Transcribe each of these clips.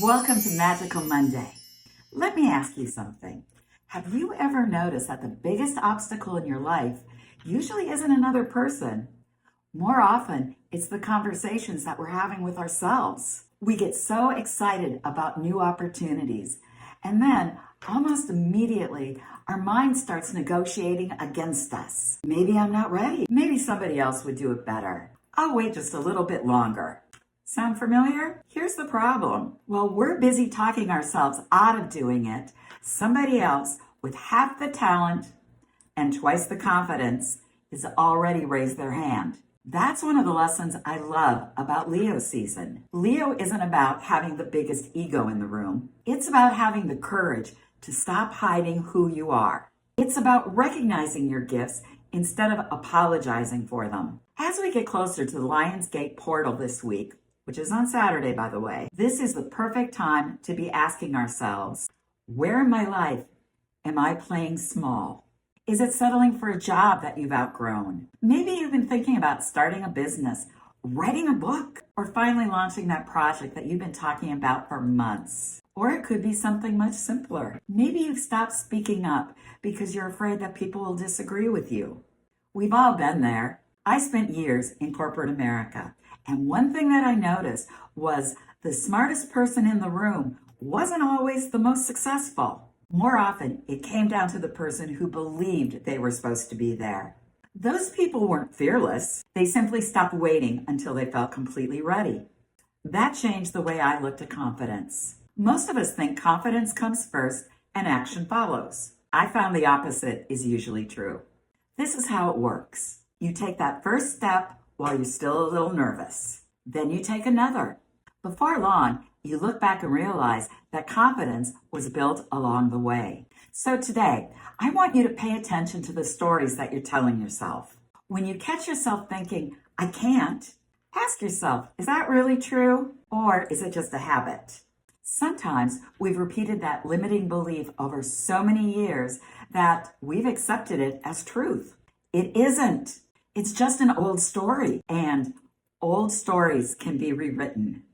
Welcome to Magical Monday. Let me ask you something. Have you ever noticed that the biggest obstacle in your life usually isn't another person? More often, it's the conversations that we're having with ourselves. We get so excited about new opportunities, and then almost immediately, our mind starts negotiating against us. Maybe I'm not ready. Maybe somebody else would do it better. I'll wait just a little bit longer. Sound familiar? Here's the problem. While we're busy talking ourselves out of doing it, somebody else with half the talent and twice the confidence has already raised their hand. That's one of the lessons I love about Leo season. Leo isn't about having the biggest ego in the room. It's about having the courage to stop hiding who you are. It's about recognizing your gifts instead of apologizing for them. As we get closer to the Lionsgate portal this week, which is on Saturday, by the way, this is the perfect time to be asking ourselves, where in my life am I playing small? Is it settling for a job that you've outgrown? Maybe you've been thinking about starting a business, writing a book, or finally launching that project that you've been talking about for months. Or it could be something much simpler. Maybe you've stopped speaking up because you're afraid that people will disagree with you. We've all been there. I spent years in corporate America. And one thing that I noticed was the smartest person in the room wasn't always the most successful. More often, it came down to the person who believed they were supposed to be there. Those people weren't fearless. They simply stopped waiting until they felt completely ready. That changed the way I looked at confidence. Most of us think confidence comes first and action follows. I found the opposite is usually true. This is how it works. You take that first step while you're still a little nervous. Then you take another. Before long, you look back and realize that confidence was built along the way. So today, I want you to pay attention to the stories that you're telling yourself. When you catch yourself thinking, I can't, ask yourself, is that really true? Or is it just a habit? Sometimes we've repeated that limiting belief over so many years that we've accepted it as truth. It isn't. It's just an old story, and old stories can be rewritten.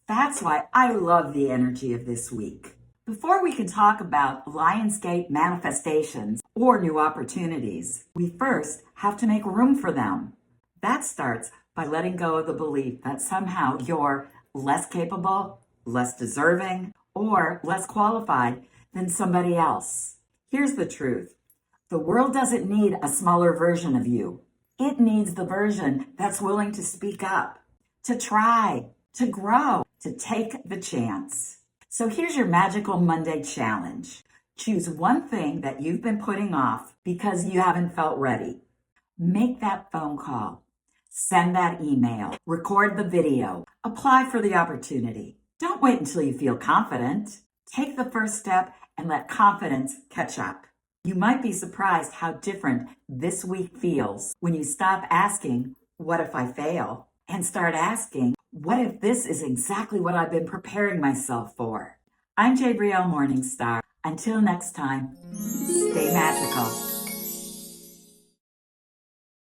That's why I love the energy of this week. Before we can talk about Lionsgate manifestations or new opportunities, we first have to make room for them. That starts by letting go of the belief that somehow you're less capable, less deserving, or less qualified than somebody else. Here's the truth. The world doesn't need a smaller version of you. It needs the version that's willing to speak up, to try, to grow, to take the chance. So here's your Magical Monday challenge. Choose one thing that you've been putting off because you haven't felt ready. Make that phone call. Send that email. Record the video. Apply for the opportunity. Don't wait until you feel confident. Take the first step and let confidence catch up. You might be surprised how different this week feels when you stop asking, what if I fail? And start asking, what if this is exactly what I've been preparing myself for? I'm Jabrielle Morningstar. Until next time, stay magical.